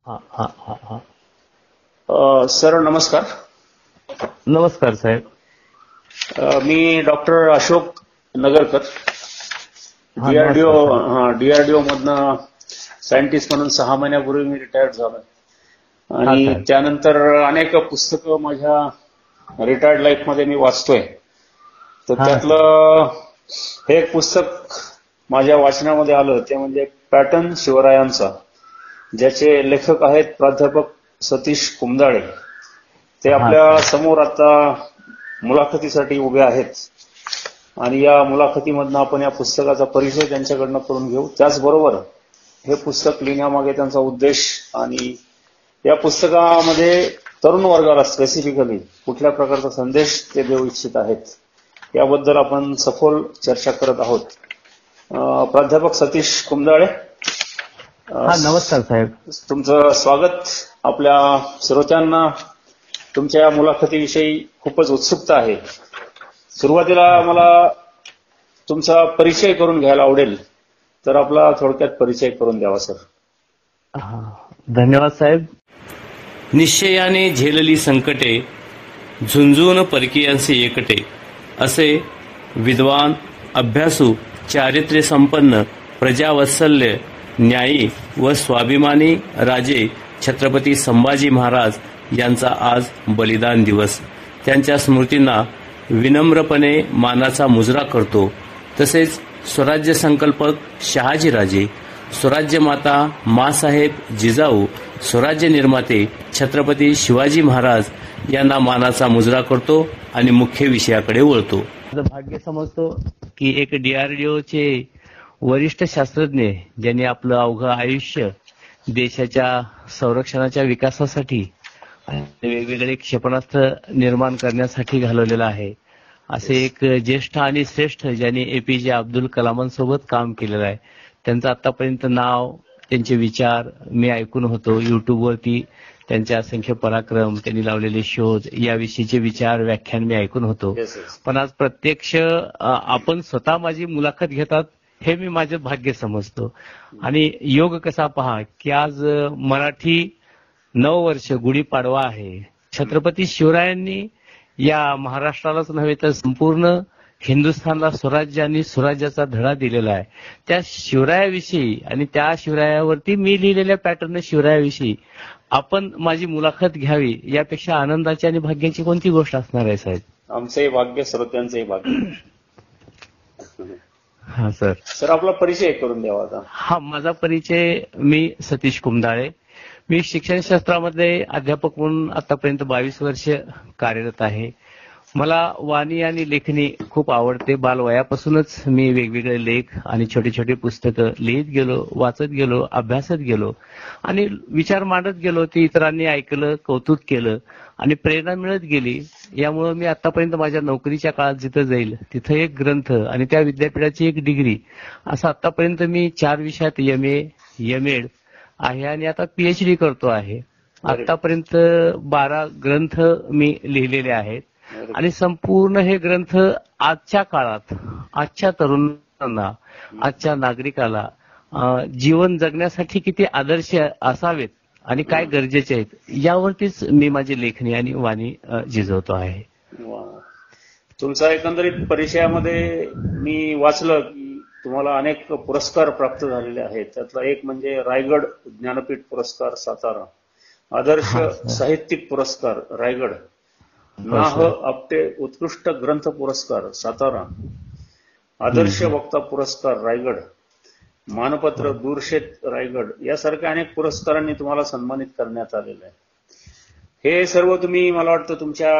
हा हा हा हा. सर नमस्कार. नमस्कार साहेब. मी डॉक्टर अशोक नगरकर, हा डीआरडीओ नमस्कार साहेब. डीआरडीओ मधनं सायंटिस्ट म्हणून 6 महिन्यापूर्वी मी रिटायर्ड झालोय. हा आणि साहेब. त्यानंतर अनेक पुस्तकं माझ्या रिटायर्ड लाईफ मध्ये मी वाचतोय. तर हा साहेब. त्यातलं हे एक पुस्तक माझ्या वाचनामध्ये आलं ते म्हणजे पॅटर्न शिवरायांचा, ज्याचे लेखक आहेत प्राध्यापक सतीश कुमदाळे. ते हा आपल्या साहेब. समोर आता मुलाखतीसाठी उभे आहेत आणि या मुलाखतीमधनं आपण या पुस्तकाचा परिचय त्यांच्याकडनं करून घेऊ. त्याचबरोबर हे पुस्तक लिहिण्यामागे त्यांचा उद्देश आणि या पुस्तकामध्ये तरुण वर्गाला स्पेसिफिकली कुठल्या प्रकारचा संदेश ते देऊ इच्छित आहेत याबद्दल आपण सखोल चर्चा करत आहोत. प्राध्यापक सतीश कुमदाळे, हा नमस्कार साहेब. तुमचं स्वागत. आपल्या श्रोत्यांना तुमच्या या मुलाखतीविषयी खूपच उत्सुकता आहे. सुरुवातीला हा मला साहेब. तुमचा परिचय करून घ्यायला आवडेल, तर आपला थोडक्यात परिचय करून द्यावा सर. हा धन्यवाद साहेब. निश्चयाने झेलली संकटे, झुंजून परकीयांचे एकटे, असे विद्वान, अभ्यासू, चारित्र्य संपन्न, प्रजावत्सल्य, न्यायी व स्वाभिमानी राजे छत्रपती संभाजी महाराज यांचा आज बलिदान दिवस. त्यांच्या स्मृतींना विनम्रपणे मानाचा मुजरा करतो. तसेच स्वराज्य संकल्पक शहाजीराजे, स्वराज्य माता माँसाहेब जिजाऊ, स्वराज्य निर्माते छत्रपती शिवाजी महाराज यांना मानाचा मुजरा करतो आणि मुख्य विषयाकडे वळतो. माझं भाग्य समजतो की एक डीआरडीओचे वरिष्ठ शास्त्रज्ञ ज्यांनी आपलं अवघं आयुष्य देशाच्या संरक्षणाच्या विकासासाठी आणि वेगवेगळे क्षेपणास्त्र निर्माण करण्यासाठी घालवलेलं आहे. असे एक ज्येष्ठ आणि श्रेष्ठ ज्यांनी एपीजे अब्दुल कलामांसोबत काम केलेलं आहे. त्यांचं आतापर्यंत नाव, त्यांचे विचार मी ऐकून होतो. युट्यूबवरती त्यांचे असंख्य पराक्रम, त्यांनी लावलेले शोध याविषयीचे विचार, व्याख्यान मी ऐकून होतो. पण आज प्रत्यक्ष आपण स्वतः माझी मुलाखत घेतात हे मी माझं भाग्य समजतो. आणि योग कसा पहा की आज मराठी नववर्ष गुढीपाडवा आहे. छत्रपती शिवरायांनी या महाराष्ट्रालाच नव्हे तर संपूर्ण हिंदुस्थानला स्वराज्य आणि स्वराज्याचा धडा दिलेला आहे. त्या शिवरायाविषयी आणि त्या शिवरायावरती मी लिहिलेल्या पॅटर्न शिवरायाविषयी आपण माझी मुलाखत घ्यावी यापेक्षा आनंदाची आणि भाग्याची कोणती गोष्ट असणार आहे साहेब? आमचंही भाग्य, श्रोत्यांचंही भाग्य. हा सर. सर आपला परिचय करून द्यावा आता. हा माझा परिचय, मी सतीश कुमदाळे. मी शिक्षणशास्त्रामध्ये अध्यापक म्हणून आतापर्यंत 22 वर्ष कार्यरत आहे. मला वाणी आणि लेखणी खूप आवडते. बालवयापासूनच मी वेगवेगळे लेख आणि छोटी छोटी पुस्तकं लिहित गेलो, वाचत गेलो, अभ्यासत गेलो आणि विचार मांडत गेलो. ते इतरांनी ऐकलं, कौतुक केलं आणि प्रेरणा मिळत गेली. यामुळे मी आतापर्यंत माझ्या नोकरीच्या काळात जिथं जाईल तिथं एक ग्रंथ आणि त्या विद्यापीठाची एक डिग्री, असं आतापर्यंत मी 4 विषयात MA, MEd आहे आणि आता PhD करतो आहे. आतापर्यंत 12 ग्रंथ मी लिहिलेले आहेत आणि संपूर्ण हे ग्रंथ आजच्या काळात, आजच्या तरुणांना, आजच्या नागरिकाला जीवन जगण्यासाठी किती आदर्श असावेत आणि काय गरजेचे आहेत यावरतीच मी माझी लेखणी आणि वाणी झिजवतो आहे. तुमचा एकंदरीत परिचयामध्ये मी वाचलं की तुम्हाला अनेक पुरस्कार प्राप्त झालेले आहेत. त्यातला एक म्हणजे रायगड ज्ञानपीठ पुरस्कार सातारा, आदर्श साहित्यिक पुरस्कार रायगड, नाह आपटे उत्कृष्ट ग्रंथ पुरस्कार सातारा, आदर्श वक्ता पुरस्कार रायगड, मानपत्र दूरशेत रायगड यासारख्या अनेक पुरस्कारांनी तुम्हाला सन्मानित करण्यात आलेलं आहे. हे सर्व तुम्ही मला वाटतं तुमच्या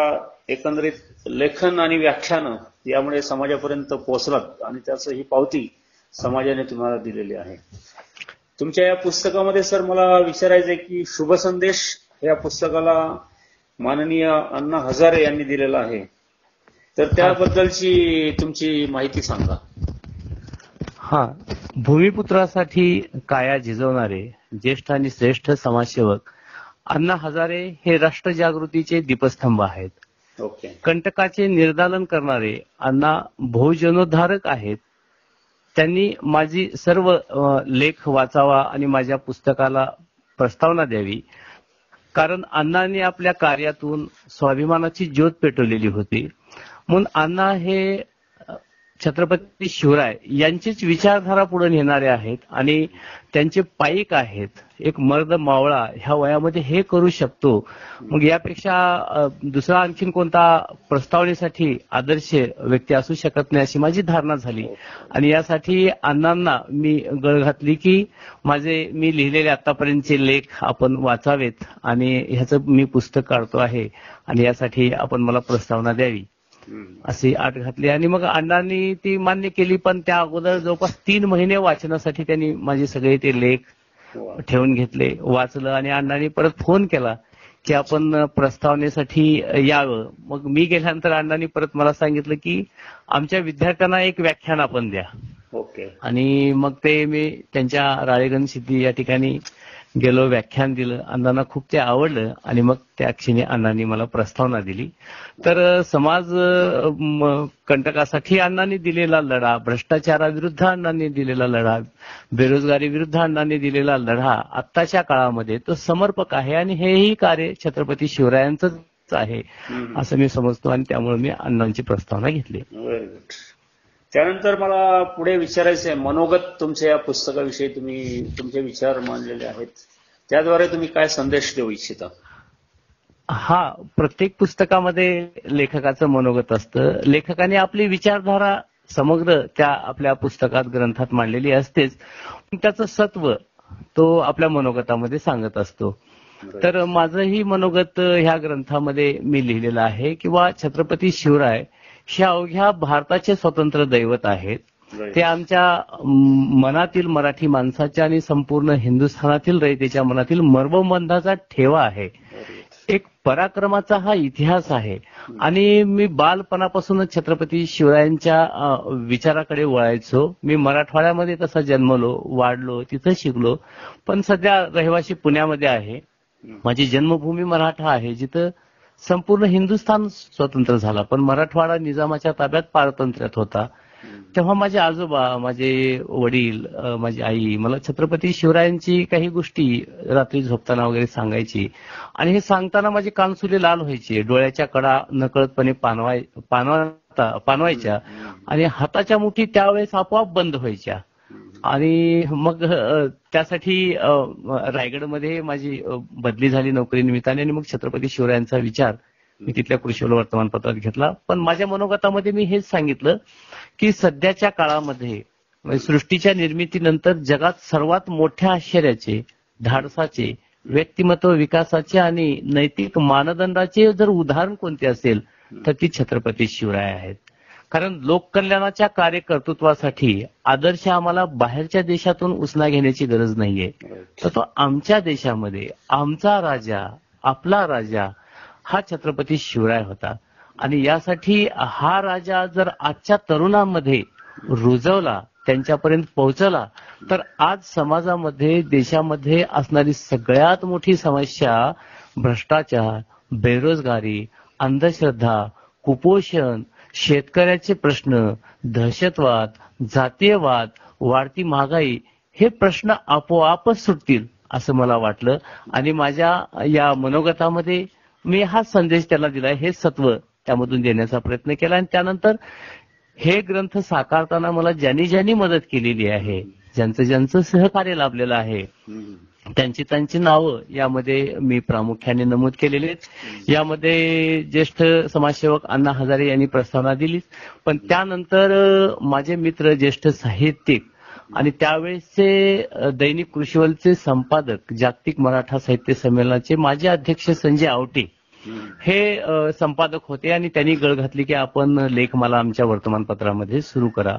एकंदरीत लेखन आणि व्याख्यानं यामुळे समाजापर्यंत पोहोचलात आणि त्याचं ही पावती समाजाने तुम्हाला दिलेली आहे. तुमच्या या पुस्तकामध्ये सर मला विचारायचंय की शुभ संदेश या पुस्तकाला माननीय अण्णा हजारे यांनी दिलेला आहे, तर त्याबद्दलची तुमची माहिती सांगा. हा, भूमिपुत्रासाठी काया झिजवणारे ज्येष्ठ आणि श्रेष्ठ समाजसेवक अण्णा हजारे हे राष्ट्रजागृतीचे दीपस्तंभ आहेत. कंटकाचे निर्दालन करणारे अण्णा बहुजनोद्धारक आहेत. त्यांनी माझी सर्व लेख वाचावा आणि माझ्या पुस्तकाला प्रस्तावना द्यावी. कारण अण्णांनी आपल्या कार्यातून स्वाभिमानाची ज्योत पेटवलेली होती. म्हणून अण्णा हे छत्रपती शिवराय यांचीच विचारधारा पुढे नेणारे आहेत आणि त्यांचे पाईक आहेत. एक मर्द मावळा ह्या वयामध्ये हे करू शकतो, मग यापेक्षा दुसरा आणखीन कोणता प्रस्तावनेसाठी आदर्श व्यक्ती असू शकत नाही अशी माझी धारणा झाली. आणि यासाठी अण्णांना मी गळ घातली की मी लिहिलेले आतापर्यंतचे लेख आपण वाचावेत आणि ह्याचं मी पुस्तक काढतो आहे आणि यासाठी आपण मला प्रस्तावना द्यावी अशी आट घातली. आणि मग अण्णांनी ती मान्य केली. पण त्या अगोदर जवळपास 3 महिने वाचनासाठी त्यांनी माझे सगळे ते लेख ठेवून घेतले, वाचलं. आणि अण्णांनी परत फोन केला की आपण प्रस्तावनेसाठी यावं. मग मी गेल्यानंतर अण्णांनी परत मला सांगितलं की आमच्या विद्यार्थ्यांना एक व्याख्यान आपण द्या. आणि मग ते मी त्यांच्या राळेगण सिद्धी या ठिकाणी गेलो, व्याख्यान दिलं. अण्णांना खूप ते आवडलं आणि मग त्या क्षणी अण्णांनी मला प्रस्तावना दिली. तर समाज कंटकासाठी अण्णांनी दिलेला लढा, भ्रष्टाचाराविरुद्ध अण्णांनी दिलेला लढा, बेरोजगारी विरुद्ध अण्णांनी दिलेला लढा आत्ताच्या काळामध्ये तो समर्पक आहे आणि हेही कार्य छत्रपती शिवरायांचंच आहे असं मी समजतो आणि त्यामुळे मी अण्णांची प्रस्तावना घेतली. त्यानंतर मला पुढे विचारायचं आहे, मनोगत तुमच्या या पुस्तकाविषयी तुम्ही तुमचे विचार मांडलेले आहेत, त्याद्वारे तुम्ही काय संदेश देऊ इच्छिता? हा, प्रत्येक पुस्तकामध्ये लेखकाचं मनोगत असतं. लेखकाने आपली विचारधारा समग्र त्या आपल्या पुस्तकात ग्रंथात मांडलेली असतेच, पण त्याचं सत्व तो आपल्या मनोगतामध्ये सांगत असतो. तर माझंही मनोगत ह्या ग्रंथामध्ये मी लिहिलेलं आहे किंवा छत्रपती शिवराय हे अवघ्या भारताचे स्वतंत्र दैवत आहेत. ते आमच्या मनातील मराठी माणसाच्या आणि संपूर्ण हिंदुस्थानातील रयतेच्या मनातील मर्मबंधाचा ठेवा आहे. एक पराक्रमाचा हा इतिहास आहे. आणि मी बालपणापासूनच छत्रपती शिवरायांच्या विचाराकडे वळायचो. मी मराठवाड्यामध्ये तसा जन्मलो, वाढलो, तिथं शिकलो, पण सध्या रहिवासी पुण्यामध्ये आहे. माझी जन्मभूमी मराठा आहे, जिथं संपूर्ण हिंदुस्थान स्वतंत्र झाला, पण मराठवाडा निजामाच्या ताब्यात पारतंत्र्यात होता. तेव्हा माझे आजोबा, माझे वडील, माझी आई मला छत्रपती शिवरायांची काही गोष्टी रात्री झोपताना वगैरे सांगायची. आणि हे सांगताना माझे कानसुले लाल व्हायचे, डोळ्याच्या कडा नकळतपणे पाणवायच्या आणि हाताच्या मुठी त्यावेळेस आपोआप बंद व्हायच्या. आणि मग त्यासाठी रायगडमध्ये माझी बदली झाली नोकरीनिमित्ताने आणि मग छत्रपती शिवरायांचा विचार मी तिथल्या कृषी वर्तमानपत्रात घेतला. पण माझ्या मनोगतामध्ये मी हेच सांगितलं की सध्याच्या काळामध्ये सृष्टीच्या निर्मितीनंतर जगात सर्वात मोठ्या आश्चर्याचे, धाडसाचे, व्यक्तिमत्व विकासाचे आणि नैतिक मानदंडाचे जर उदाहरण कोणते असेल तर ती छत्रपती शिवराय आहेत. कारण लोककल्याणाच्या कार्यकर्तृत्वासाठी आदर्श आम्हाला बाहेरच्या देशातून उचना घेण्याची गरज नाहीये, तर तो आमच्या देशामध्ये आमचा राजा, आपला राजा हा छत्रपती शिवराय होता. आणि यासाठी हा राजा जर आजच्या तरुणांमध्ये रुजवला, त्यांच्यापर्यंत पोहोचला, तर आज समाजामध्ये, देशामध्ये असणारी सगळ्यात मोठी समस्या भ्रष्टाचार, बेरोजगारी, अंधश्रद्धा, कुपोषण, शेतकऱ्याचे प्रश्न, दहशतवाद, जातीयवाद, वाढती महागाई हे प्रश्न आपोआपच सुटतील असं मला वाटलं. आणि माझ्या या मनोगतामध्ये मी हा संदेश त्याला दिलाय, हे सत्व त्यामधून देण्याचा प्रयत्न केला. आणि त्यानंतर हे ग्रंथ साकारताना मला ज्यांनी ज्यांनी मदत केलेली आहे, ज्यांचं सहकार्य लाभलेलं आहे, त्यांची नावं यामध्ये मी प्रामुख्याने नमूद केलेले आहेत. यामध्ये ज्येष्ठ समाजसेवक अण्णा हजारे यांनी प्रस्तावना दिली, पण त्यानंतर माझे मित्र, ज्येष्ठ साहित्यिक आणि त्यावेळेसचे दैनिक कृषीवलचे संपादक, जागतिक मराठा साहित्य संमेलनाचे माजी अध्यक्ष संजय आवटे हे संपादक होते. आणि त्यांनी गळ घातली की आपण लेखमाला आमच्या वर्तमानपत्रामध्ये सुरू करा.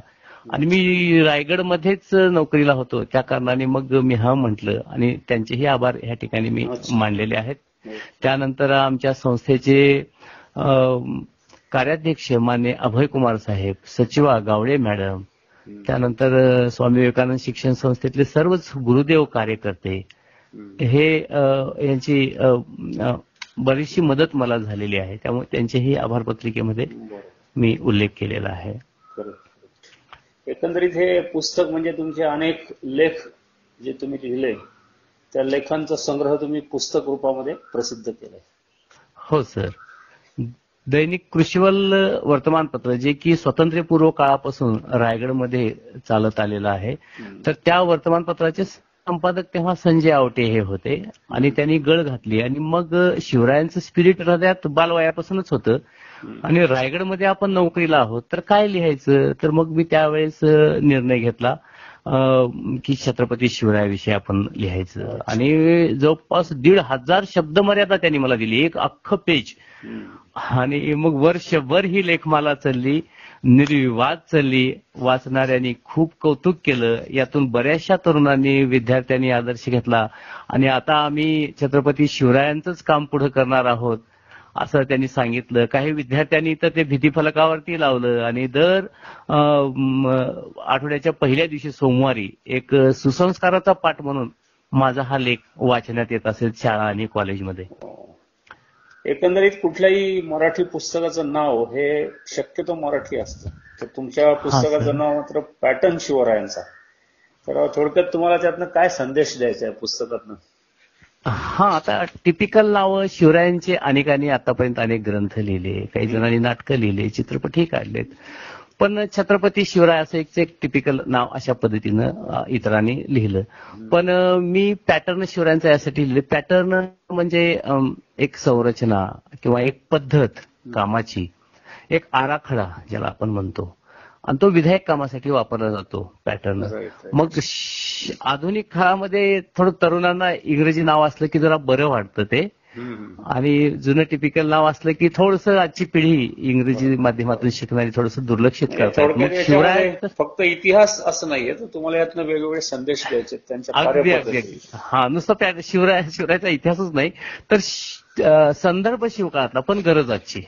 आणि मी रायगडमध्येच नोकरीला होतो, त्या कारणाने मग मी हा म्हटलं आणि त्यांचेही आभार या ठिकाणी मी मानलेले आहेत. त्यानंतर आमच्या संस्थेचे कार्याध्यक्ष मान्य अभय कुमार साहेब, सचिवा गावडे मॅडम, त्यानंतर स्वामी विवेकानंद शिक्षण संस्थेतले सर्वच गुरुदेव कार्यकर्ते, हे यांची बरीचशी मदत मला झालेली आहे. त्यामुळे त्यांचेही आभार पत्रिकेमध्ये मी उल्लेख केलेला आहे. एकंदरीत हे पुस्तक म्हणजे तुमचे अनेक लेख जे तुम्ही लिहिले त्या लेखांचा संग्रह तुम्ही पुस्तक रूपामध्ये प्रसिद्ध केलाय. हो सर. दैनिक कृषीवल वर्तमानपत्र जे की स्वातंत्र्यपूर्व काळापासून रायगडमध्ये चालत आलेलं आहे, तर त्या वर्तमानपत्राचे संपादक तेव्हा संजय आवटे हे होते आणि त्यांनी गळ घातली आणि मग शिवरायांचं स्पिरिट हृदयात बालवयापासूनच होतं आणि रायगडमध्ये आपण नोकरीला आहोत तर काय लिहायचं, तर मग मी त्यावेळेस निर्णय घेतला की छत्रपती शिवरायाविषयी आपण लिहायचं आणि जवळपास 1,500 शब्द मर्यादा त्यांनी मला दिली, एक अख्खं पेज. आणि मग वर्षभर ही लेखमाला चालली, निर्विवाद चालली, वाचणाऱ्यांनी खूप कौतुक केलं, यातून बऱ्याचशा तरुणांनी विद्यार्थ्यांनी आदर्श घेतला आणि आता आम्ही छत्रपती शिवरायांचंच काम पुढे करणार आहोत असं त्यांनी सांगितलं. काही विद्यार्थ्यांनी तर ते भितीफलकावरती लावलं आणि दर आठवड्याच्या पहिल्या दिवशी सोमवारी एक सुसंस्काराचा पाठ म्हणून माझा हा लेख वाचण्यात येत असेल शाळा आणि कॉलेजमध्ये. एकंदरीत कुठल्याही मराठी पुस्तकाचं नाव हे शक्यतो मराठी असतं, तर तुमच्या पुस्तकाचं नाव मात्र पॅटर्न शिवरायांचा. तर थोडक्यात तुम्हाला त्यातनं काय संदेश द्यायचा आहे पुस्तकातनं? हा, आता टिपिकल नावं शिवरायांचे अनेकांनी आतापर्यंत अनेक ग्रंथ लिहिले, काही जणांनी नाटकं लिहिले, चित्रपटही काढलेत, पण छत्रपती शिवराय असं एक टिपिकल नाव अशा पद्धतीनं इतरांनी लिहिलं. पण मी पॅटर्न शिवरायांचा यासाठी लिहिले. पॅटर्न म्हणजे एक संरचना किंवा एक पद्धत कामाची, एक आराखडा ज्याला आपण म्हणतो, आणि तो विधायक कामासाठी वापरला जातो पॅटर्न. मग आधुनिक काळामध्ये थोडं तरुणांना इंग्रजी नाव असलं की जरा बरं वाटतं ते, आणि जुनं टिपिकल नाव असलं की थोडंसं आजची पिढी इंग्रजी माध्यमातून शिकणारी थोडंसं दुर्लक्षित करतात. मग शिवराय फक्त इतिहास असं नाहीये, तर तुम्हाला यातनं वेगवेगळे संदेश द्यायचे त्यांच्या अगदी. हा, नुसतं शिवरायाचा इतिहासच नाही तर संदर्भ शिवकाळातला पण गरज आजची.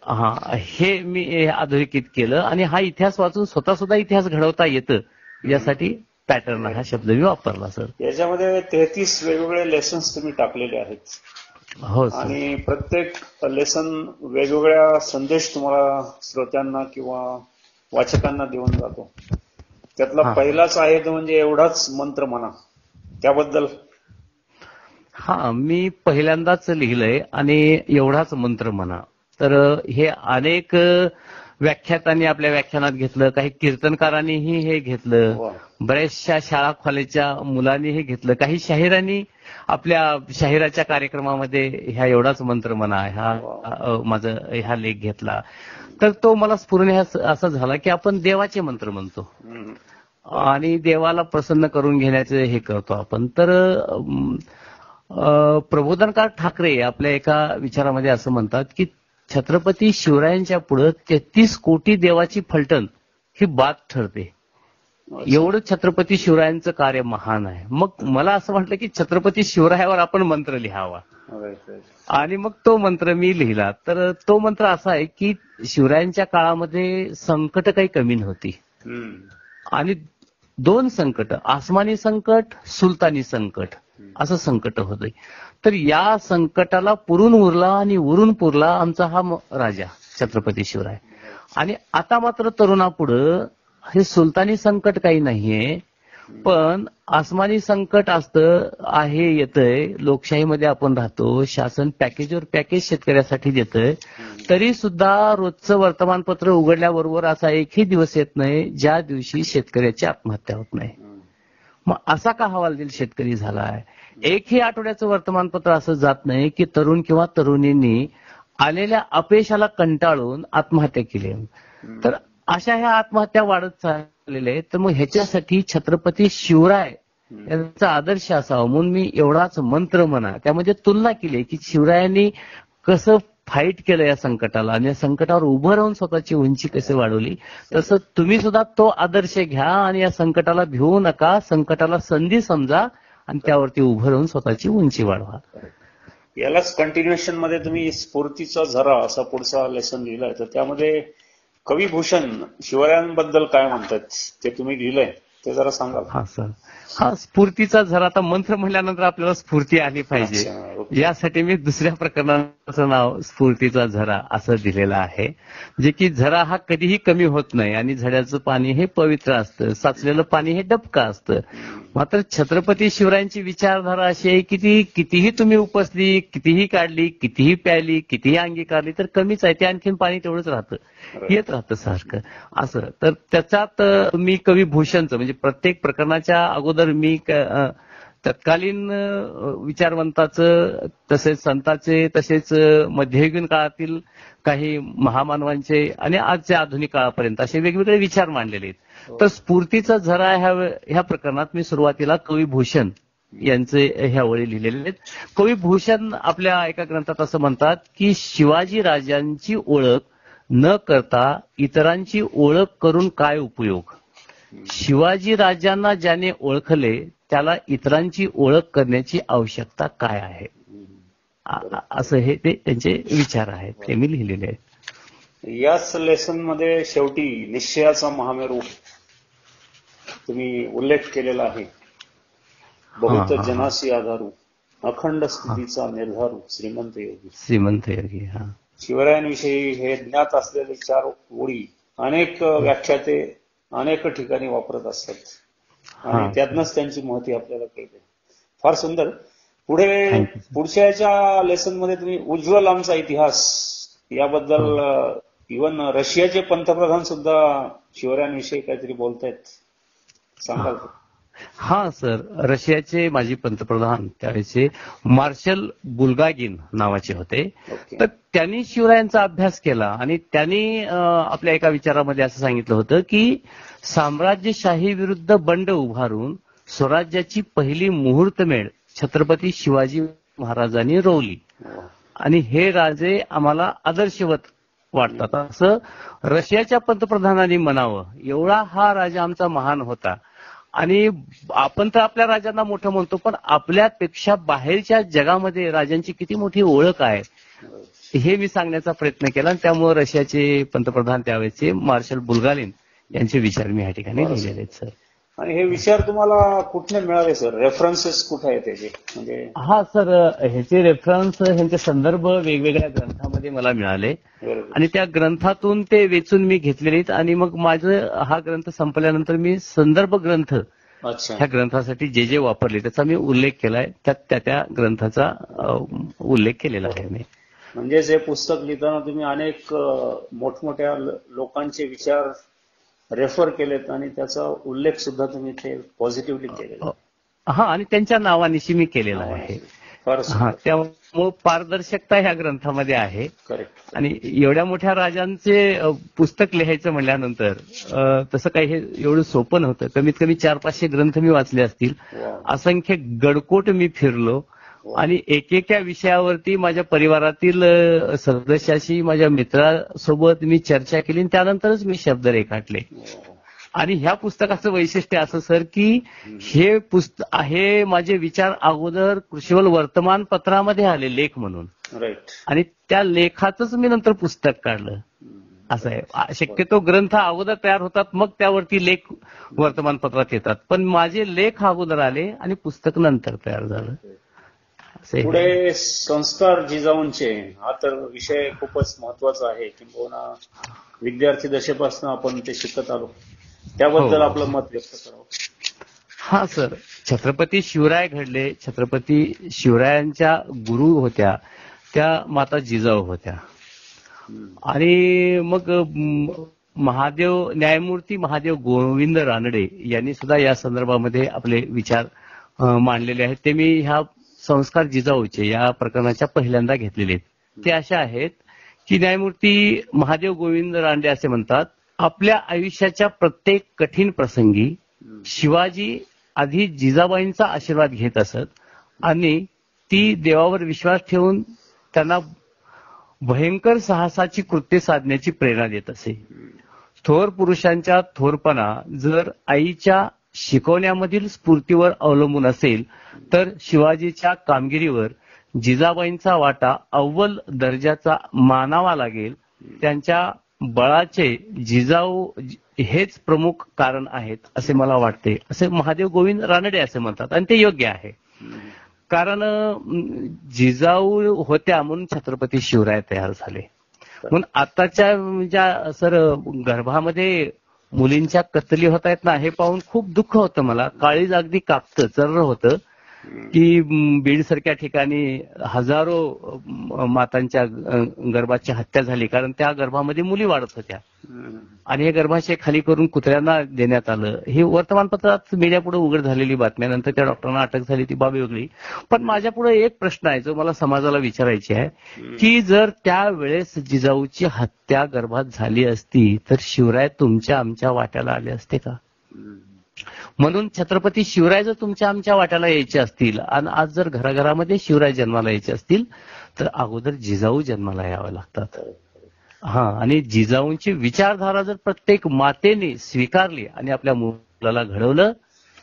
हा, हे मी अधोरेखित केलं आणि हा इतिहास वाचून स्वतः सुद्धा इतिहास घडवता येतं यासाठी पॅटर्न हा शब्द मी वापरला सर. याच्यामध्ये 33 वेगवेगळे लेसन्स तुम्ही टाकलेले आहेत. हो सर. आणि प्रत्येक लेसन वेगवेगळ्या संदेश तुम्हाला श्रोत्यांना किंवा वाचकांना देऊन जातो. त्यातला पहिलाच आहे तो म्हणजे एवढाच मंत्र म्हणा, त्याबद्दल? हा, मी पहिल्यांदाच लिहिलंय आणि एवढाच मंत्र म्हणा. तर हे अनेक व्याख्यातांनी आपल्या व्याख्यानात घेतलं, काही कीर्तनकारांनीही हे घेतलं, बऱ्याचशा शाळा कॉलेजच्या मुलांनी हे घेतलं, काही शाहिरांनी आपल्या शाहिराच्या कार्यक्रमामध्ये ह्या एवढाच मंत्र म्हणा ह्या लेख घेतला. तर तो मला स्फुरण असं झाला की आपण देवाचे मंत्र म्हणतो आणि देवाला प्रसन्न करून घेण्याचे हे करतो आपण. तर प्रबोधनकार ठाकरे आपल्या एका विचारामध्ये असं म्हणतात की छत्रपती शिवरायांच्या पुढे 33 कोटी देवाची फलटण ही बात ठरते, एवढं छत्रपती शिवरायांचं कार्य महान आहे. मग मला असं वाटलं की छत्रपती शिवरायावर आपण मंत्र लिहावा आणि मग तो मंत्र मी लिहिला. तर तो मंत्र असा आहे की शिवरायांच्या काळामध्ये संकट काही कमी नव्हती आणि 2 संकट, आसमानी संकट, सुलतानी संकट असं संकट होतं. तर या संकटाला पुरून उरला आणि उरून पुरला आमचा हा राजा छत्रपती शिवराय. आणि आता मात्र तरुणापुढं हे सुलतानी संकट काही नाहीये, पण आसमानी संकट असतं आहे, येतंय. लोकशाहीमध्ये आपण राहतो, शासन पॅकेजवर पॅकेज शेतकऱ्यासाठी देतंय, तरी सुद्धा रोजचं वर्तमानपत्र उघडल्याबरोबर असा एकही दिवस येत नाही ज्या दिवशी शेतकऱ्याची आत्महत्या होत नाही. मग असा का हवालदिल शेतकरी झालाय? एकही आठवड्याचं वर्तमानपत्र असं जात नाही की तरुण किंवा तरुणींनी आलेल्या अपयशाला कंटाळून आत्महत्या केली. तर अशा ह्या आत्महत्या वाढत चाललेल्या आहेत. तर मग ह्याच्यासाठी छत्रपती शिवराय यांचा आदर्श असावा म्हणून मी एवढाच मंत्र म्हणा त्यामध्ये तुलना केली की शिवरायांनी कसं फाईट केलं या संकटाला आणि या संकटावर उभं राहून स्वतःची उंची कशी वाढवली, तसं तुम्ही सुद्धा तो आदर्श घ्या आणि या संकटाला भिवू नका, संकटाला संधी समजा आणि त्यावरती उभं राहून स्वतःची उंची वाढवा. यालाच कंटिन्युएशन मध्ये तुम्ही स्फूर्तीचा झरा असा पुढचा लेसन लिहिलाय, तर त्यामध्ये कविभूषण शिवरायांबद्दल काय म्हणतात ते तुम्ही लिहिलंय, ते जरा सांगाल? हा सर, हा स्फूर्तीचा झरा. आता मंत्र म्हणल्यानंतर आपल्याला स्फूर्ती आली पाहिजे. यासाठी मी दुसऱ्या प्रकरणाचं नाव स्फूर्तीचा झरा असं दिलेलं आहे, जे की झरा हा कधीही कमी होत नाही आणि झऱ्याचं पाणी हे पवित्र असतं, साचलेलं पाणी हे डबका असतं. मात्र छत्रपती शिवरायांची विचारधारा अशी आहे की ती कितीही तुम्ही उपसली, कितीही काढली, कितीही प्यायली, कितीही अंगीकारली तर कमीच आहे, ते आणखीन पाणी तेवढंच राहतं, येत राहतं सारखं असं. तर त्याच्यात मी कवी भूषणचं म्हणजे प्रत्येक प्रकरणाच्या अगोदर मी तत्कालीन विचारवंताचं, तसेच संतांचे, तसेच मध्ययुगीन काळातील काही महामानवांचे आणि आजच्या आधुनिक काळापर्यंत असे वेगवेगळे विचार मांडलेले आहेत. तर स्फूर्तीचा झरा ह्या प्रकरणात मी सुरुवातीला कवी भूषण यांचे ह्या ओळी लिहिलेले आहेत. कवी भूषण आपल्या एका ग्रंथात असं म्हणतात की शिवाजी राजांची ओळख न करता इतरांची ओळख करून काय उपयोग. शिवाजी राजांना ज्याने ओळखले त्याला इतरांची ओळख करण्याची आवश्यकता काय आहे, असं हे ते त्यांचे विचार आहेत, ते मी लिहिलेले आहेत. याच लेसन मध्ये शेवटी निश्चयाचा महामेरू तुम्ही उल्लेख केलेला आहे. बहुत जनासी आधारू, अखंड स्थितीचा निर्धारू, श्रीमंत योगी. शिवरायांविषयी हे ज्ञात असलेले 4 ओळी अनेक व्याख्याते अनेक ठिकाणी वापरत असतात आणि त्यातनंच त्यांची महती आपल्याला कळते. फार सुंदर. पुढच्या लेसन मध्ये तुम्ही उज्ज्वल आमचा इतिहास याबद्दल इव्हन रशियाचे पंतप्रधान सुद्धा शिवरायांविषयी काहीतरी बोलतायत, सांगाल का? हा सर, रशियाचे माजी पंतप्रधान त्यावेळेचे मार्शल बुल्गागिन नावाचे होते. तर त्यांनी शिवरायांचा अभ्यास केला आणि त्यांनी आपल्या एका विचारामध्ये असं सांगितलं होतं की साम्राज्यशाही विरुद्ध बंड उभारून स्वराज्याची पहिली मुहूर्तमेढ छत्रपती शिवाजी महाराजांनी रोवली आणि हे राजे आम्हाला आदर्शवत वाटतात असं रशियाच्या पंतप्रधानांनी म्हणावं. एवढा हा राजा आमचा महान होता आणि आपण तर आपल्या राजांना मोठं म्हणतो, पण आपल्यापेक्षा बाहेरच्या जगामध्ये राजांची किती मोठी ओळख आहे हे मी सांगण्याचा प्रयत्न केला आणि त्यामुळे रशियाचे पंतप्रधान त्यावेळेचे मार्शल बुल्गालिन यांचे विचार मी या ठिकाणी लिहिलेले आहेत सर. आणि हे विचार तुम्हाला कुठे मिळाले सर? रेफरन्सेस कुठे आहेत त्याचे? म्हणजे हा सर, ह्याचे रेफरन्स, ह्यांचे संदर्भ वेगवेगळ्या ग्रंथामध्ये मला मिळाले आणि त्या ग्रंथातून ते वेचून मी घेतलेले आहेत आणि मग माझं हा ग्रंथ संपल्यानंतर मी संदर्भ ग्रंथ ह्या ग्रंथासाठी जे जे वापरले त्याचा मी उल्लेख केलाय, त्यात त्या ग्रंथाचा उल्लेख केलेला आहे मी. म्हणजेच हे पुस्तक लिहिताना तुम्ही अनेक मोठमोठ्या लोकांचे विचार रेफर केलेत आणि त्याचा उल्लेख सुद्धा तुम्ही ते पॉझिटिव्हली केलेला. हा, आणि त्यांच्या नावानिशी मी केलेला आहे. हा, त्यामुळे पारदर्शकता ह्या ग्रंथामध्ये आहे. करेक्ट. आणि एवढ्या मोठ्या राजांचे पुस्तक लिहायचं म्हणल्यानंतर तसं काही हे एवढं सोपं नव्हतं. कमीत कमी 400-500 ग्रंथ मी वाचले असतील, असंख्य गडकोट मी फिरलो आणि एकेका विषयावरती माझ्या परिवारातील सदस्याशी, माझ्या मित्रासोबत मी चर्चा केली आणि त्यानंतरच मी शब्द रेखाटले. आणि ह्या पुस्तकाचं वैशिष्ट्य असं सर की हे पुस्तक आहे, माझे विचार अगोदर कृषीवल वर्तमानपत्रामध्ये आले लेख म्हणून, आणि त्या लेखाचंच मी नंतर पुस्तक काढलं असं आहे. शक्यतो ग्रंथ अगोदर तयार होतात, मग त्यावरती लेख वर्तमानपत्रात येतात, पण माझे लेख अगोदर आले आणि पुस्तक नंतर तयार झालं. पुढे संस्कार जिजाऊंचे, हा तर विषय खूपच महत्वाचा आहे, किंबहुना विद्यार्थी दशेपासून आपण ते शिकत आलो, त्याबद्दल आपलं मत व्यक्त करावं. हा सर, छत्रपती शिवराय घडले, छत्रपती शिवरायांच्या गुरु होत्या त्या माता जिजाऊ होत्या आणि मग न्यायमूर्ती महादेव गोविंद रानडे यांनी सुद्धा या संदर्भामध्ये आपले विचार मांडलेले आहेत. ते मी ह्या संस्कार जिजाऊचे या प्रकरणाच्या पहिल्यांदा घेतलेले आहेत. ते अशा आहेत की न्यायमूर्ती महादेव गोविंद रानडे असे म्हणतात, आपल्या आयुष्याच्या प्रत्येक कठीण प्रसंगी शिवाजी आधी जिजाबाईंचा आशीर्वाद घेत असत आणि ती देवावर विश्वास ठेवून त्यांना भयंकर साहसाची कृत्य साधण्याची प्रेरणा देत असे. थोर पुरुषांच्या थोरपणा जर आईच्या शिकवण्यामधील स्फूर्तीवर अवलंबून असेल तर शिवाजीच्या कामगिरीवर जिजाबाईंचा वाटा अव्वल दर्जाचा मानावा लागेल. त्यांच्या बळाचे जिजाऊ हेच प्रमुख कारण आहेत असे मला वाटते, असे महादेव गोविंद रानडे असे म्हणतात आणि ते योग्य आहे. कारण जिजाऊ होत्या म्हणून छत्रपती शिवराय तयार झाले. म्हणून आताच्या ज्या सर गर्भामध्ये मुलींच्या कत्तली होत आहेत ना, हे पाहून खूप दुःख होतं मला. काळीज अगदी कापतं, चर्र होतं की बीड सारख्या ठिकाणी हजारो मातांच्या गर्भाची हत्या झाली, कारण त्या गर्भामध्ये मुली वाढत होत्या आणि हे गर्भाशय खाली करून कुत्र्यांना देण्यात आलं. ही वर्तमानपत्रात मीडिया पुढे उघड झालेली बातम्यानंतर त्या डॉक्टरांना अटक झाली, ती बाब वेगळी. पण माझ्या पुढे एक प्रश्न आहे जो मला समाजाला विचारायची आहे की जर त्यावेळेस जिजाऊची हत्या गर्भात झाली असती तर शिवराय तुमच्या आमच्या वाट्याला आले असते का? म्हणून छत्रपती शिवराय जर तुमच्या आमच्या वाट्याला यायचे असतील आणि आज जर घराघरामध्ये शिवराय जन्माला यायचे असतील तर अगोदर जिजाऊ जन्माला यावं लागतात. आणि जिजाऊंची विचारधारा जर प्रत्येक मातेने स्वीकारली आणि आपल्या मुलाला घडवलं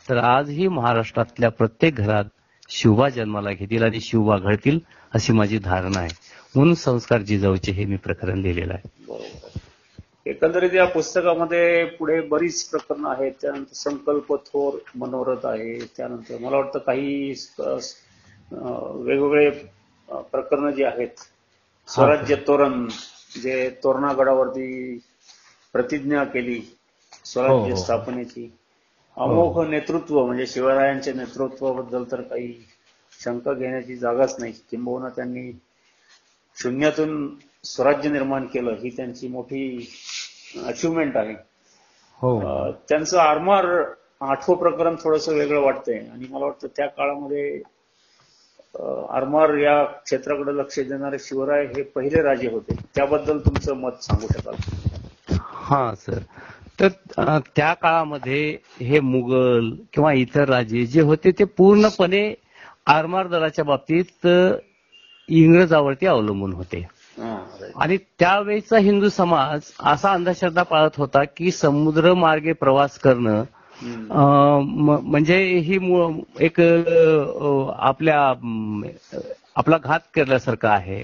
तर आजही महाराष्ट्रातल्या प्रत्येक घरात शिवबा जन्माला घेतील आणि शिवबा घडतील अशी माझी धारणा आहे. म्हणून संस्कार जिजाऊचे हे मी प्रकरण लिहिलेलं आहे. एकंदरीत या पुस्तकामध्ये पुढे बरीच प्रकरणं आहेत. त्यानंतर संकल्प थोर मनोरथ आहे. त्यानंतर मला वाटतं काही वेगवेगळे प्रकरणं जी आहेत, स्वराज्य तोरण, जे तोरणागडावरती प्रतिज्ञा केली स्वराज्य स्थापनेची, अमोघ नेतृत्व म्हणजे शिवरायांच्या नेतृत्वाबद्दल तर काही शंका घेण्याची जागाच नाही. किंबहुना त्यांनी शून्यातून स्वराज्य निर्माण केलं, ही त्यांची मोठी अचिव्हमेंट आहे. त्यांचं आरमार 8वं प्रकरण थोडंसं वेगळं वाटतंय आणि मला वाटतं त्या काळामध्ये आरमार या क्षेत्राकडे लक्ष देणारे शिवराय हे पहिले राजे होते. त्याबद्दल तुमचं मत सांगू शकाल? हा सर, तर त्या काळामध्ये हे मुघल किंवा इतर राजे जे होते ते पूर्णपणे आरमार दलाच्या बाबतीत इंग्रजावरती अवलंबून होते. आणि त्यावेळेचा हिंदू समाज असा अंधश्रद्धा पाळत होता की समुद्र मार्गे प्रवास करणं म्हणजे ही एक आपला घात केल्यासारखं आहे.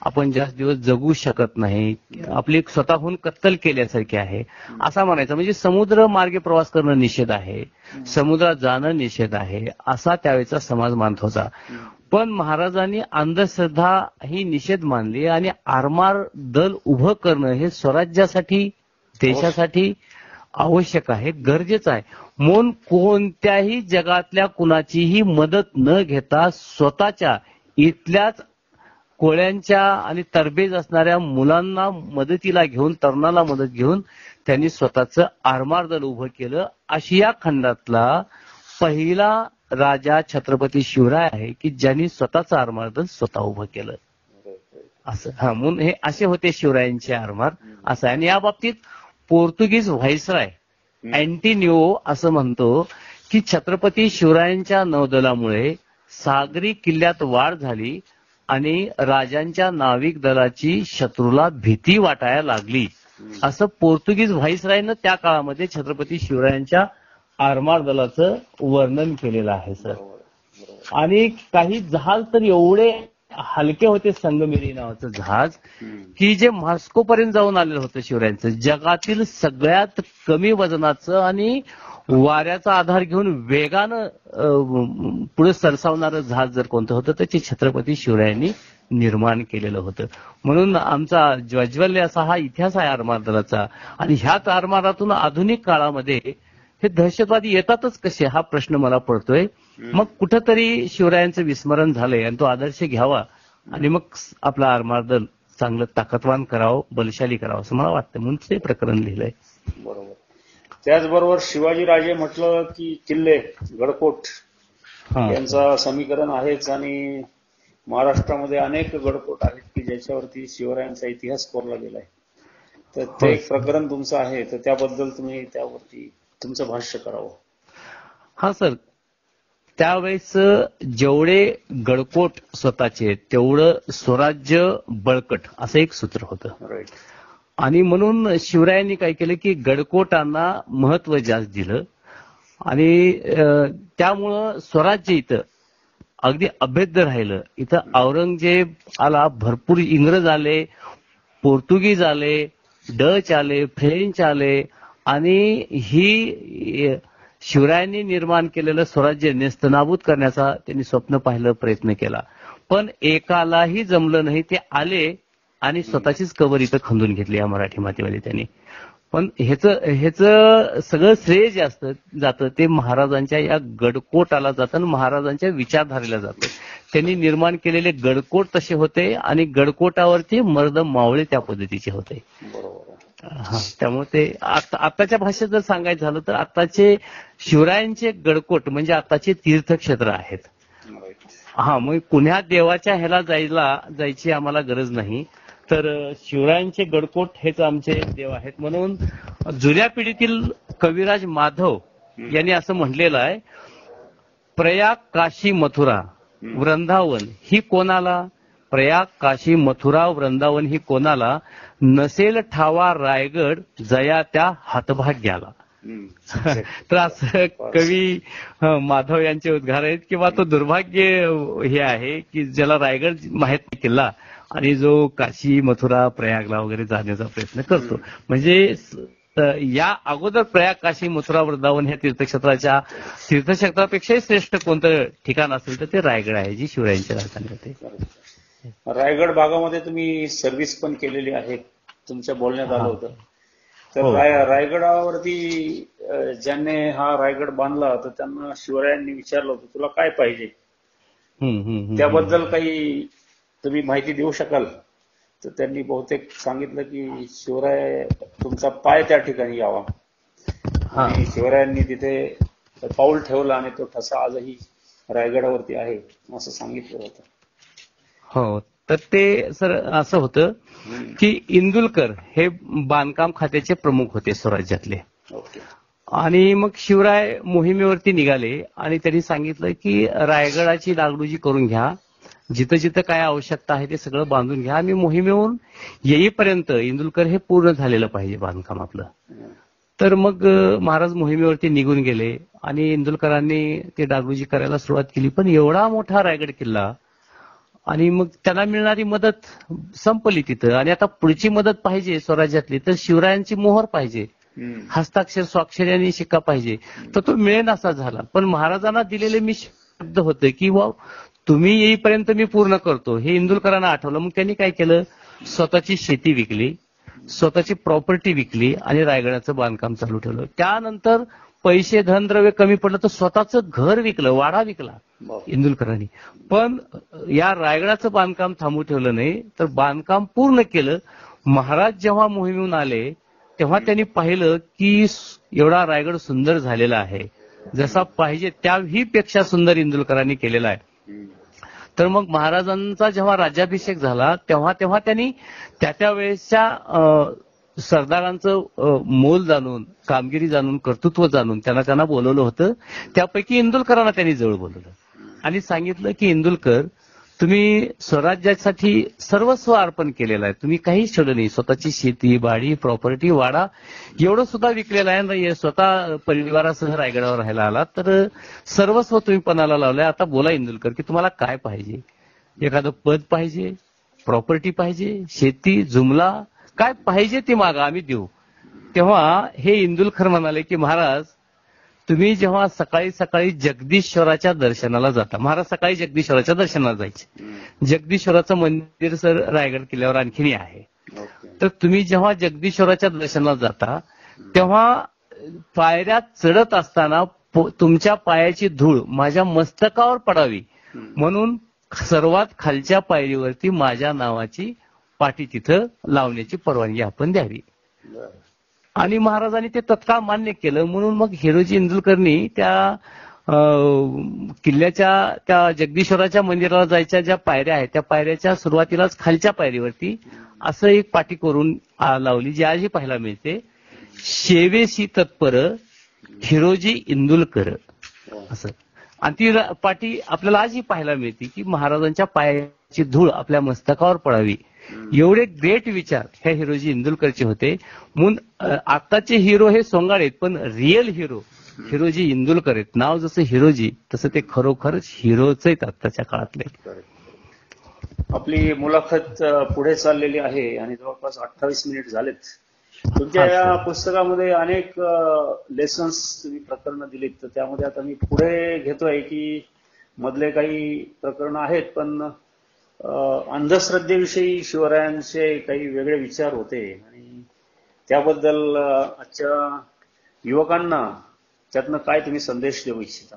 आपण जास्त दिवस जगू शकत नाही, आपली स्वतःहून कत्तल केल्यासारखी आहे असा म्हणायचं. म्हणजे समुद्र मार्गे प्रवास करणं निषेध आहे, समुद्रात जाणं निषेध आहे असा त्यावेळेचा समाज मानत होता. पण महाराजांनी अंधश्रद्धा ही निषेध मानली आणि आरमार दल उभं करणं हे स्वराज्यासाठी, देशासाठी आवश्यक आहे, गरजेचं आहे. म्हणून कोणत्याही जगातल्या कुणाचीही मदत न घेता स्वतःच्या इथल्याच कोळ्यांच्या आणि तरबेज असणाऱ्या मुलांना मदतीला घेऊन, तरुणाला मदत घेऊन त्यांनी स्वतःचं आरमार दल उभं केलं. आशिया खंडातला पहिला राजा छत्रपती शिवराय आहे की ज्यांनी स्वतःचं आरमार दल स्वतः उभं केलं. असं म्हणून हे असे होते शिवरायांचे आरमार असं. आणि या बाबतीत पोर्तुगीज व्हाईसराय अँटिनिओ असं म्हणतो की छत्रपती शिवरायांच्या नौदलामुळे सागरी किल्ल्यात वाढ झाली आणि राजांच्या नाविक दलाची शत्रूला भीती वाटायला लागली, असं पोर्तुगीज व्हाईसरायनं त्या काळामध्ये छत्रपती शिवरायांच्या आरमार दलाचं वर्णन केलेलं आहे सर. आणि काही जहाज तर एवढे हलके होते, संगमेरी नावाचं जहाज, की जे मॉस्को पर्यंत जाऊन आलेलं होतं शिवरायांचं. जगातील सगळ्यात कमी वजनाचं आणि वाऱ्याचा आधार घेऊन वेगानं पुढे सरसावणारं जहाज जर कोणतं होतं तर ते छत्रपती शिवरायांनी निर्माण केलेलं होतं. म्हणून आमचा ज्वज्वल्य असा हा इतिहास आहे आरमार दलाचा. आणि ह्याच आरमारातून आधुनिक काळामध्ये हे दहशतवादी येतातच कसे हा प्रश्न मला पडतोय. मग कुठंतरी शिवरायांचं विस्मरण झालंय आणि तो आदर्श घ्यावा आणि मग आपला आरमार दल चांगलं ताकदवान करावं, बलशाली करावं असं मला वाटतं, म्हणून ते प्रकरण लिहिलंय. बरोबर. त्याचबरोबर शिवाजीराजे म्हटलं की किल्ले, गडकोट यांचं समीकरण आहेच आणि महाराष्ट्रामध्ये अनेक गडकोट आहेत की ज्याच्यावरती शिवरायांचा इतिहास कोरला गेलाय. तर ते एक प्रकरण तुमचं आहे, तर त्याबद्दल तुम्ही त्यावरती तुमचं भाष्य करावं. हा सर, त्यावेळेस जेवढे गडकोट स्वतःचे तेवढं स्वराज्य बळकट असं एक सूत्र होतं. आणि म्हणून शिवरायांनी काय केलं की गडकोटांना महत्व जास्त दिलं आणि त्यामुळं स्वराज्य इथं अगदी अभेद्य राहिलं. इथं औरंगजेब आला, भरपूर इंग्रज आले, पोर्तुगीज आले, डच आले, फ्रेंच आले आणि ही शिवरायांनी निर्माण केलेलं स्वराज्य नेस्तनाबूत करण्याचा त्यांनी स्वप्न पाहिलं, प्रयत्न केला, पण एकालाही जमलं नाही. ते आले आणि स्वतःचीच कबर इथं खंदून घेतली या मराठी मातीमध्ये त्यांनी. पण ह्याचं सगळं श्रेय जे असतं जातं ते महाराजांच्या या गडकोटाला जातं आणि महाराजांच्या विचारधारेला जातं. त्यांनी निर्माण केलेले गडकोट तसे होते आणि गडकोटावरती मर्द मावळे त्या पद्धतीचे होते. त्यामुळे ते आताच्या भाषेत जर सांगायचं झालं तर आताचे शिवरायांचे गडकोट म्हणजे आताचे तीर्थक्षेत्र आहेत. मग पुण्यात देवाच्या ह्याला जायची आम्हाला गरज नाही, तर शिवरायांचे गडकोट हेच आमचे देव आहेत. म्हणून जुन्या पिढीतील कविराज माधव यांनी असं म्हटलेलं आहे, प्रयाग काशी मथुरा वृंदावन ही कोणाला, प्रयाग काशी मथुरा वृंदावन ही कोणाला, नसेल ठावा रायगड जया त्या हातभाग्याला. तर असं कवी माधव यांचे उद्गार आहेत. किंवा तो दुर्भाग्य हे आहे की ज्याला रायगड माहित नाही किल्ला आणि जो काशी मथुरा प्रयागला वगैरे जाण्याचा प्रयत्न करतो. म्हणजे या अगोदर प्रयाग काशी मथुरा वृंदावन ह्या तीर्थक्षेत्रापेक्षाही श्रेष्ठ कोणतं ठिकाण असेल तर ते रायगड आहे, जी शिवरायांची राजधानी होते. रायगड भागामध्ये तुम्ही सर्व्हिस पण केलेली आहे, तुमच्या बोलण्यात आलं होतं. तर रायगडावरती ज्यांनी हा रायगड बांधला तर त्यांना शिवरायांनी विचारलं होतं तुला काय पाहिजे, त्याबद्दल काही तुम्ही माहिती देऊ शकाल? तर त्यांनी बहुतेक सांगितलं की शिवराय तुमचा पाय त्या ठिकाणी यावा, आणि शिवरायांनी तिथे पाऊल ठेवलं आणि तो ठसा आजही रायगडावरती आहे असं सांगितलं होतं. हो, तर ते सर असं होतं की इंदुलकर हे बांधकाम खात्याचे प्रमुख होते स्वराज्यातले. आणि मग शिवराय मोहिमेवरती निघाले आणि त्यांनी सांगितलं की रायगडाची डागडुजी करून घ्या, जिथं जिथं काय आवश्यकता आहे ते सगळं बांधून घ्या, आम्ही मोहिमेहून येईपर्यंत इंदुलकर हे पूर्ण झालेलं पाहिजे बांधकाम आपलं. तर मग महाराज मोहिमेवरती निघून गेले आणि इंदुलकरांनी ते डागडुजी करायला सुरुवात केली. पण एवढा मोठा रायगड किल्ला आणि मग त्यांना मिळणारी मदत संपली तिथं, आणि आता पुढची मदत पाहिजे स्वराज्यातली तर शिवरायांची मोहर पाहिजे, हस्ताक्षर स्वाक्षरी आणि शिक्का पाहिजे, तर तो मिळेनासा झाला. पण महाराजांना दिलेले मी शब्द होते की वा तुम्ही येईपर्यंत मी पूर्ण करतो, हे इंदुलकरांना आठवलं. मग त्यांनी काय केलं, स्वतःची शेती विकली, स्वतःची प्रॉपर्टी विकली आणि रायगडाचं बांधकाम चालू ठेवलं. त्यानंतर पैसे धनद्रव्य कमी पडलं तर स्वतःचं घर विकलं, वाडा विकला इंदुलकरांनी. पण या रायगडाचं बांधकाम थांबू ठेवलं नाही, तर बांधकाम पूर्ण केलं. महाराज जेव्हा मोहिमेहून आले तेव्हा त्यांनी पाहिलं की एवढा रायगड सुंदर झालेला आहे, जसा पाहिजे त्याही पेक्षा सुंदर इंदुलकरांनी केलेला आहे. तर मग महाराजांचा जेव्हा राज्याभिषेक झाला तेव्हा त्यांनी त्या वेळेसच्या सरदारांचं मोल जाणून, कामगिरी जाणून, कर्तृत्व जाणून त्यांना बोलवलं होतं. त्यापैकी इंदुलकरांना त्यांनी जवळ बोलवलं आणि सांगितलं की इंदुलकर, तुम्ही स्वराज्यासाठी सर्वस्व अर्पण केलेलं आहे, तुम्ही काहीच ठेवलं नाही, स्वतःची शेती बाडी प्रॉपर्टी वाडा एवढं सुद्धा विकलेलं आहे, स्वतः परिवारासह रायगडावर राहायला आला, तर सर्वस्व तुम्ही पणाला लावलंय. आता बोला इंदुलकर की तुम्हाला काय पाहिजे, एखादं पद पाहिजे, प्रॉपर्टी पाहिजे, शेती जुमला काय पाहिजे ते मागा, आम्ही देऊ. तेव्हा हे इंदुलकर म्हणाले की महाराज, तुम्ही जेव्हा सकाळी सकाळी जगदीश्वराच्या दर्शनाला जाता, महाराज सकाळी जगदीश्वराच्या दर्शनाला जायचे, जगदीश्वराचं मंदिर सर रायगड किल्ल्यावर आणखीनही आहे. तर तुम्ही जेव्हा जगदीश्वराच्या दर्शनाला जाता तेव्हा पायऱ्या चढत असताना तुमच्या पायाची धूळ माझ्या मस्तकावर पडावी म्हणून सर्वात खालच्या पायरीवरती माझ्या नावाची पाटी तिथं लावण्याची परवानगी आपण द्यावी. आणि महाराजांनी ते तत्काळ मान्य केलं. म्हणून मग हिरोजी इंदुलकरनी त्या किल्ल्याच्या त्या जगदीश्वराच्या मंदिराला जायच्या ज्या पायऱ्या आहेत त्या पायऱ्याच्या सुरुवातीलाच खालच्या पायरीवरती असं एक पाटी करून लावली, जी आजही पाहायला मिळते, शेवेशी तत्पर हिरोजी इंदुलकर असं. आणि ती पाटी आपल्याला आजही पाहायला मिळते की महाराजांच्या पायाची धूळ आपल्या मस्तकावर पडावी, एवढे ग्रेट विचार ह्या हिरोजी इंदुलकरचे होते. म्हणून आताचे हिरो हे सोंगाड आहेत, पण रिअल हिरो हिरोजी इंदुलकर आहेत. नाव जसं हिरोजी तसं ते खरोखरच हिरोच आहेत आताच्या काळातले. आपली मुलाखत पुढे चाललेली आहे आणि जवळपास 28 मिनिट झालेत. तुमच्या या पुस्तकामध्ये अनेक लेसन्स तुम्ही प्रकरणं दिलीत, तर त्यामध्ये आता मी पुढे घेतोय की मधले काही प्रकरणं आहेत, पण अंधश्रद्धेविषयी शिवरायांचे काही वेगळे विचार होते आणि त्याबद्दल आजच्या युवकांना त्यातनं काय तुम्ही संदेश देऊ इच्छिता?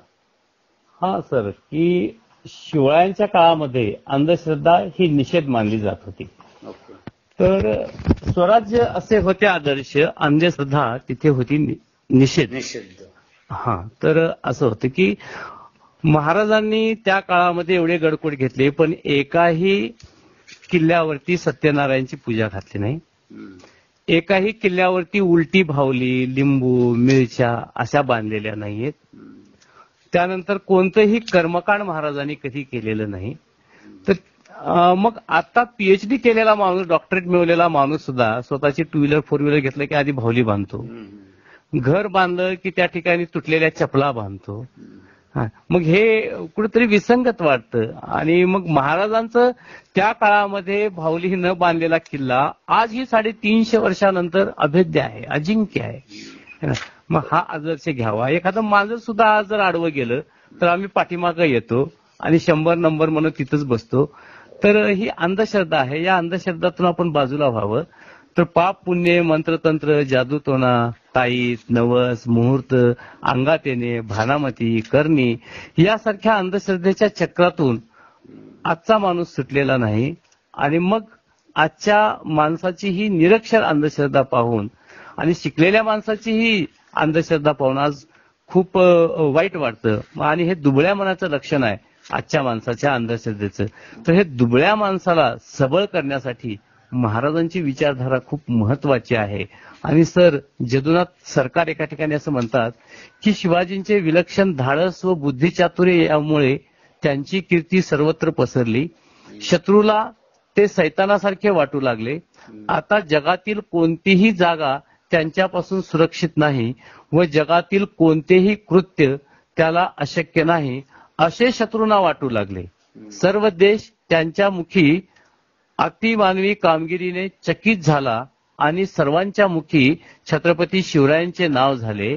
हा सर, की शिवरायांच्या काळामध्ये अंधश्रद्धा ही निषेध मानली जात होती. ओके. तर स्वराज्य असे होते आदर्श, अंधश्रद्धा तिथे होती निषेध. हा, तर असं होतं की महाराजांनी त्या काळामध्ये एवढे गडकोट घेतले, पण एकाही किल्ल्यावरती सत्यनारायणची पूजा घातली नाही. एकाही किल्ल्यावरती उलटी भावली, लिंबू, मिरच्या अशा बांधलेल्या नाहीयेत. त्यानंतर कोणतंही कर्मकांड महाराजांनी कधी केलेलं नाही. तर मग आता पीएचडी केलेला माणूस, डॉक्टरेट मिळवलेला माणूस सुद्धा स्वतःची 2 व्हीलर 4 व्हीलर घेतलं की आधी भावली बांधतो, घर बांधलं की त्या ठिकाणी तुटलेल्या चपला बांधतो. मग हे कुठेतरी विसंगत वाटतं. आणि मग महाराजांचं त्या काळामध्ये भावली न बांधलेला किल्ला आजही 350 वर्षानंतर अभेद्य आहे, अजिंक्य आहे. मग हा आदर्श घ्यावा. एखादं मांजर सुद्धा आज जर आडवं गेलं तर आम्ही पाठीमागं येतो आणि 100 नंबर म्हणून तिथंच बसतो. तर ही अंधश्रद्धा आहे. या अंधश्रद्धातून आपण बाजूला व्हावं. तर पाप पुण्य, मंत्रतंत्र, जादूटोणा, ताईत, नवस, मुहूर्त, अंगात येणे, भानामती, करणी यासारख्या अंधश्रद्धेच्या चक्रातून आजचा माणूस सुटलेला नाही. आणि मग आजच्या माणसाची ही निरक्षर अंधश्रद्धा पाहून आणि शिकलेल्या माणसाची ही अंधश्रद्धा पाहून आज खूप वाईट वाटतं. आणि हे दुबळ्या मनाचं लक्षण आहे आजच्या माणसाच्या अंधश्रद्धेचं. तर हे दुबळ्या माणसाला सबळ करण्यासाठी महाराजांची विचारधारा खूप महत्वाची आहे. आणि सर, जदुनाथ सरकार एका ठिकाणी असं म्हणतात की शिवाजींचे विलक्षण धाडस व बुद्धिचातुर्य यामुळे त्यांची कीर्ती सर्वत्र पसरली. शत्रूला ते सैतानासारखे वाटू लागले. आता जगातील कोणतीही जागा त्यांच्यापासून सुरक्षित नाही व जगातील कोणतेही कृत्य त्याला अशक्य नाही असे शत्रूंना वाटू लागले. सर्व देश त्यांच्या मुखी अतिमानवी कामगिरीने चकित झाला आणि सर्वांच्या मुखी छत्रपती शिवरायांचे नाव झाले.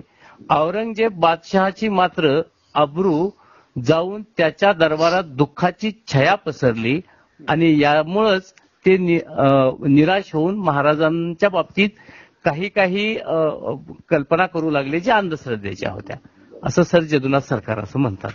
औरंगजेब बादशहाची मात्र अब्रू जाऊन त्याच्या दरबारात दुःखाची छाया पसरली आणि यामुळेच ते निराश होऊन महाराजांच्या बाबतीत काही कल्पना करू लागले ज्या अंधश्रद्धेच्या होत्या, असं सर जदुनाथ सरकार असं म्हणतात.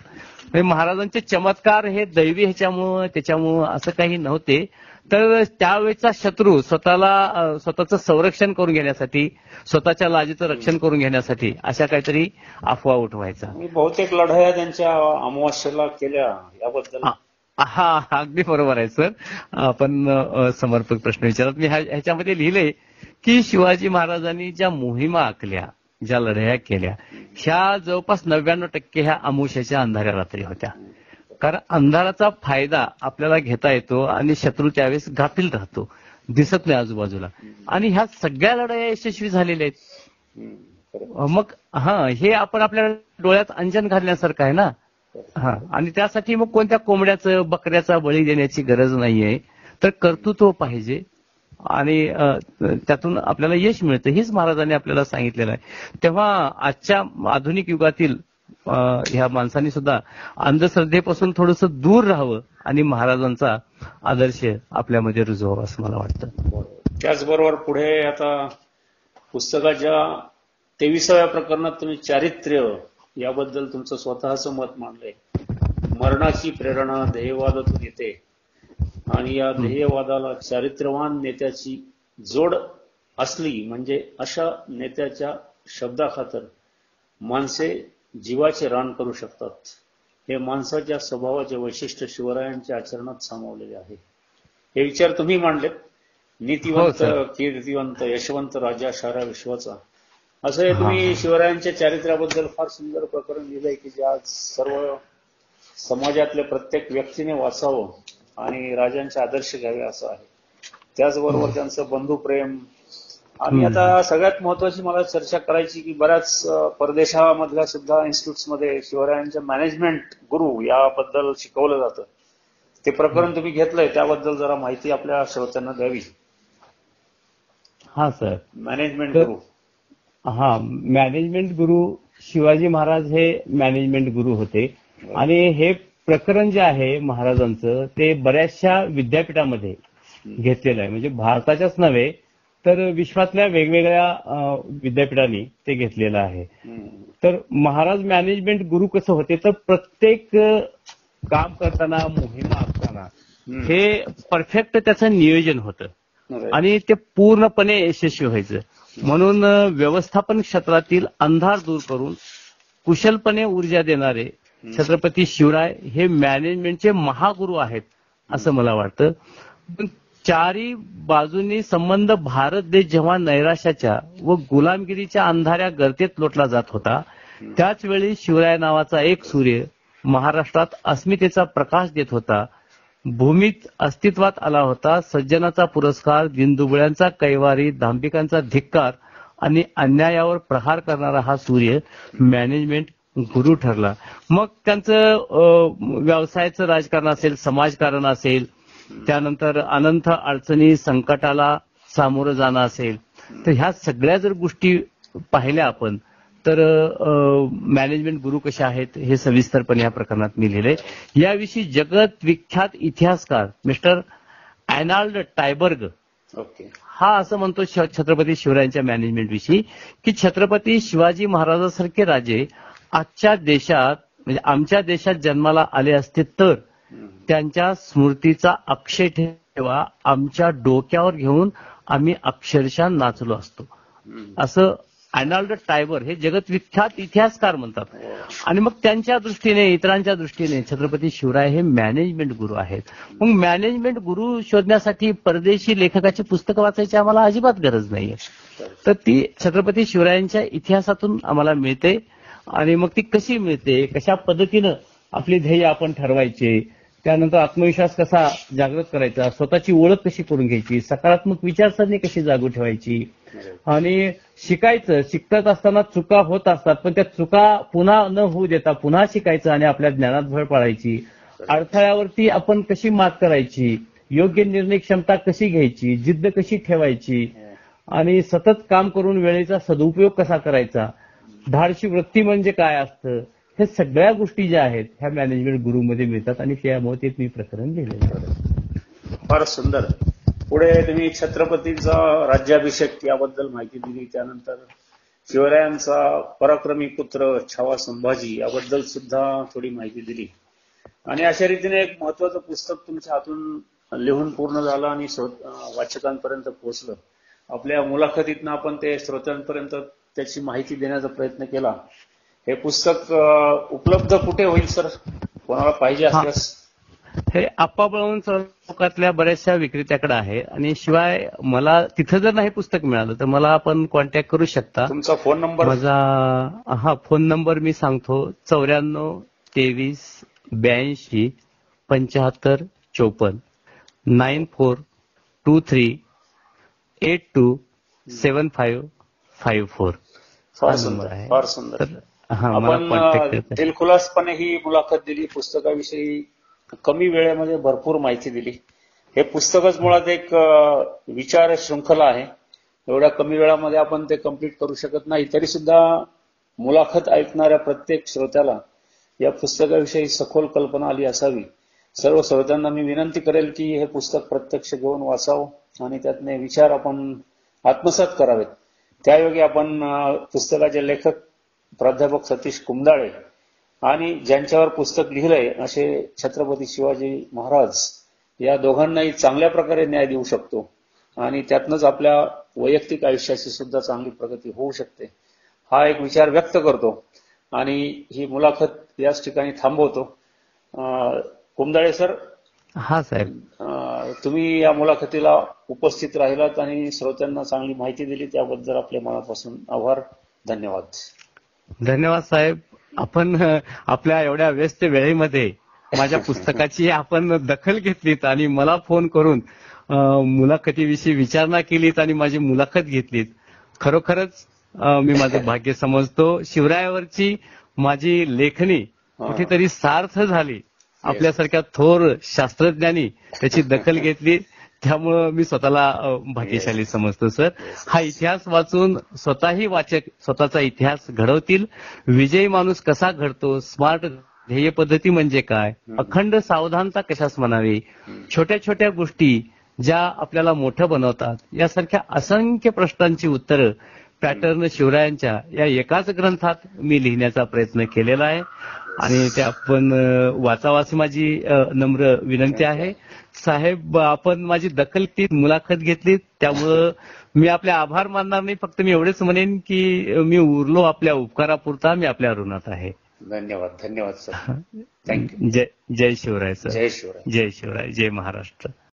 महाराजांचे चमत्कार हे दैवी ह्याच्यामुळं त्याच्यामुळं असं काही नव्हते. तर त्यावेळेचा शत्रू स्वतःचं संरक्षण करून घेण्यासाठी, स्वतःच्या लाजेचं रक्षण करून घेण्यासाठी अशा काहीतरी अफवा उठवायचा. बहुतेक लढाया त्यांच्या अमावास्येला केल्या याबद्दल. हा, अगदी बरोबर आहे सर. आपण समर्पक प्रश्न विचारत. मी ह्याच्यामध्ये लिहिलंय की शिवाजी महाराजांनी ज्या मोहिमा आखल्या, ज्या लढाया केल्या, ह्या जवळपास 99% ह्या अमावस्येच्या अंधाऱ्या रात्री होत्या. कारण अंधाराचा फायदा आपल्याला घेता येतो आणि शत्रू त्यावेळेस गाफील राहतो, दिसत नाही आजूबाजूला. आणि ह्या सगळ्या लढाया यशस्वी झालेल्या आहेत. मग हे आपण आपल्या डोळ्यात अंजन घालण्यासारखं आहे ना. आणि त्यासाठी मग कोणत्या कोंबड्याचं, बकऱ्याचा बळी देण्याची गरज नाहीये. तर कर्तृत्व पाहिजे आणि त्यातून आपल्याला यश मिळतं, हेच महाराजांनी आपल्याला सांगितलेलं आहे. तेव्हा आजच्या आधुनिक युगातील ह्या माणसांनी सुद्धा अंधश्रद्धेपासून थोडंसं दूर राहावं आणि महाराजांचा आदर्श आपल्यामध्ये रुजवावा असं मला वाटतं. त्याचबरोबर पुढे आता पुस्तकाच्या 23व्या प्रकरणात तुम्ही चारित्र्य याबद्दल तुमचं स्वतःचं मत मांडलंय. मरणाची प्रेरणा ध्येयवादातून येते आणि या ध्येयवादाला चारित्र्यवान नेत्याची जोड असली म्हणजे अशा नेत्याच्या शब्दाखातर माणसे जीवाचे रान करू शकतात. हे माणसाच्या स्वभावाचे वैशिष्ट्य शिवरायांच्या आचरणात सामावलेले आहे. हे विचार तुम्ही मांडलेत. नीतिवंत, कीर्तिवंत, यशवंत राजा साऱ्या विश्वाचा, असं हे तुम्ही शिवरायांच्या चारित्र्याबद्दल फार सुंदर प्रकरण लिहिलंय की जे आज सर्व समाजातल्या प्रत्येक व्यक्तीने वाचावं आणि राजांचे आदर्श घ्यावे असं आहे. त्याचबरोबर त्यांचं बंधुप्रेम. आणि आता सगळ्यात महत्वाची मला चर्चा करायची की बऱ्याच परदेशामधल्या सुद्धा इन्स्टिट्यूट्समध्ये शिवरायांच्या मॅनेजमेंट गुरु याबद्दल शिकवलं जातं. ते प्रकरण तुम्ही घेतलंय, त्याबद्दल जरा माहिती आपल्या श्रोत्यांना द्यावी. हा सर. मॅनेजमेंट तर गुरु. हा, मॅनेजमेंट गुरु शिवाजी महाराज हे मॅनेजमेंट गुरु होते. आणि हे प्रकरण जे आहे महाराजांचं ते बऱ्याचशा विद्यापीठामध्ये घेतलेलं आहे. म्हणजे भारताच्याच नव्हे तर विश्वातल्या वेगवेगळ्या विद्यापीठांनी ते घेतलेलं आहे. तर महाराज मॅनेजमेंट गुरु कसं होते, तर प्रत्येक काम करताना, मोहिमा आखताना हे परफेक्ट त्याचं नियोजन होतं आणि ते पूर्णपणे यशस्वी व्हायचं. म्हणून व्यवस्थापन क्षेत्रातील अंधार दूर करून कुशलपणे ऊर्जा देणारे छत्रपती शिवराय हे मॅनेजमेंटचे महागुरु आहेत असं मला वाटतं. पण चारी बाजूंनी संबंध भारत देश जेव्हा नैराश्याच्या व गुलामगिरीच्या अंधाऱ्या गर्तेत लोटला जात होता, त्याच वेळी शिवराय नावाचा एक सूर्य महाराष्ट्रात अस्मितेचा प्रकाश देत होता. भूमीत अस्तित्वात आला होता. सज्जनाचा पुरस्कार, दिनदुबळ्यांचा कैवारी, दांभिकांचा धिक्कार आणि अन्यायावर प्रहार करणारा हा सूर्य मॅनेजमेंट गुरु ठरला. मग त्यांचं व्यवसायाचं राजकारण असेल, समाजकारण असेल, त्यानंतर अनंत अडचणी संकटाला सामोरं जाणं असेल, तर ह्या सगळ्या जर गोष्टी पाहिल्या आपण तर मॅनेजमेंट गुरु कसे आहेत हे सविस्तरपणे या प्रकरणात मी लिहिलंय. याविषयी जगत विख्यात इतिहासकार मिस्टर ॲनाल्ड टायबर्ग हा असं म्हणतो छत्रपती शिवरायांच्या मॅनेजमेंट विषयी की छत्रपती शिवाजी महाराजांसारखे राजे आजच्या देशात म्हणजे आमच्या देशात जन्माला आले असते तर त्यांच्या स्मृतीचा अक्षय ठेवा आमच्या डोक्यावर घेऊन आम्ही अक्षरशः नाचलो असतो असं ॲनाल्ड टायबर हे जगतविख्यात इतिहासकार म्हणतात. आणि मग त्यांच्या दृष्टीने, इतरांच्या दृष्टीने छत्रपती शिवराय हे मॅनेजमेंट गुरु आहेत. मग मॅनेजमेंट गुरु शोधण्यासाठी परदेशी लेखकाची पुस्तकं वाचायची आम्हाला अजिबात गरज नाहीये. तर ती छत्रपती शिवरायांच्या इतिहासातून आम्हाला मिळते. आणि मग ती कशी मिळते, कशा पद्धतीनं आपली ध्येय आपण ठरवायचे, त्यानंतर आत्मविश्वास कसा जागृत करायचा, स्वतःची ओळख कशी करून घ्यायची, सकारात्मक विचारसरणी कशी जागू ठेवायची, आणि शिकायचं. शिकत असताना चुका होत असतात पण त्या चुका पुन्हा न होऊ देता पुन्हा शिकायचं आणि आपल्या ज्ञानात भर पाडायची. अडथळ्यावरती आपण कशी मात करायची, योग्य निर्णय क्षमता कशी घ्यायची, जिद्द कशी ठेवायची आणि सतत काम करून वेळेचा सदुपयोग कसा करायचा, धाडशी वृत्ती म्हणजे काय असतं, हे सगळ्या गोष्टी ज्या आहेत ह्या मॅनेजमेंट गुरुमध्ये मिळतात आणि त्यामुळे ते मी प्रकरण लिहिलेलं आहे. फार सुंदर. पुढे तुम्ही छत्रपतींचा राज्याभिषेक याबद्दल माहिती दिली. त्यानंतर शिवरायांचा पराक्रमी पुत्र छावा संभाजी याबद्दल सुद्धा थोडी माहिती दिली. आणि अशा रीतीने एक महत्वाचं पुस्तक तुमच्या हातून लिहून पूर्ण झालं आणि वाचकांपर्यंत पोहोचलं. आपल्या मुलाखतीतनं आपण ते श्रोत्यांपर्यंत त्याची माहिती देण्याचा प्रयत्न केला. हे पुस्तक उपलब्ध कुठे होईल सर, कोणाला पाहिजे असल्यास? हे आप्पाबळवंत चौकातल्या बऱ्याचशा विक्रेत्याकडे आहे. आणि शिवाय मला तिथं जर नाही पुस्तक मिळालं तर मला आपण कॉन्टॅक्ट करू शकता. तुमचा फोन नंबर? माझा फोन नंबर मी सांगतो, 94 23 82 75 54 9423 82 7554 फार सुंदर, फार सुंदर. आपण दिलखुलासपणे ही मुलाखत दिली. पुस्तकाविषयी कमी वेळेमध्ये भरपूर माहिती दिली. हे पुस्तकच मुळात एक विचार शृंखला आहे. एवढ्या कमी वेळामध्ये आपण ते कम्प्लीट करू शकत नाही. तरी सुद्धा मुलाखत ऐकणाऱ्या प्रत्येक श्रोत्याला या पुस्तकाविषयी सखोल कल्पना आली असावी. सर्व श्रोत्यांना मी विनंती करेल की हे पुस्तक प्रत्यक्ष घेऊन वाचावं आणि त्यातले विचार आपण आत्मसात करावेत. त्यायोगे आपण पुस्तकाचे लेखक प्राध्यापक सतीश कुमदाळे आणि ज्यांच्यावर पुस्तक लिहिलंय असे छत्रपती शिवाजी महाराज या दोघांनाही चांगल्या प्रकारे न्याय देऊ शकतो आणि त्यातनंच आपल्या वैयक्तिक आयुष्याची सुद्धा चांगली प्रगती होऊ शकते, हा एक विचार व्यक्त करतो आणि ही मुलाखत याच ठिकाणी थांबवतो. कुमदाळे सर. हा साहेब. तुम्ही या मुलाखतीला उपस्थित राहिलात आणि श्रोत्यांना चांगली माहिती दिली त्याबद्दल आपल्या मनापासून आभार. धन्यवाद. धन्यवाद साहेब. आपण आपल्या एवढ्या व्यस्त वेळेमध्ये माझ्या पुस्तकाची आपण दखल घेतलीत आणि मला फोन करून मुलाखतीविषयी विचारणा केलीत आणि माझी मुलाखत घेतलीत. खरोखरच मी माझं भाग्य समजतो. शिवरायावरची माझी लेखणी कुठेतरी सार्थ झाली. आपल्यासारख्या थोर शास्त्रज्ञांनी त्याची दखल घेतली त्यामुळं मी स्वतःला भाग्यशाली समजतो सर. हा इतिहास वाचून स्वतःही वाचक स्वतःचा इतिहास घडवतील. विजयी माणूस कसा घडतो, स्मार्ट ध्येय पद्धती म्हणजे काय, अखंड सावधानता कशास म्हणावी, छोट्या छोट्या गोष्टी ज्या आपल्याला मोठं बनवतात, यासारख्या असंख्य प्रश्नांची उत्तरं पॅटर्न शिवरायांच्या या एकाच ग्रंथात मी लिहिण्याचा प्रयत्न केलेला आहे आणि ते आपण वाचावासी माझी नम्र विनंती आहे. साहेब, आपण माझी दखल घेतली, मुलाखत घेतली, त्यामुळं मी आपले आभार मानणार नाही. फक्त मी एवढेच म्हणेन की मी उरलो आपल्या उपकारापुरता, मी आपल्या ऋणात आहे. धन्यवाद. धन्यवाद सर. थँक्यू. जय शिवराय सर. जय शिवराय. जय शिवराय. जय महाराष्ट्र.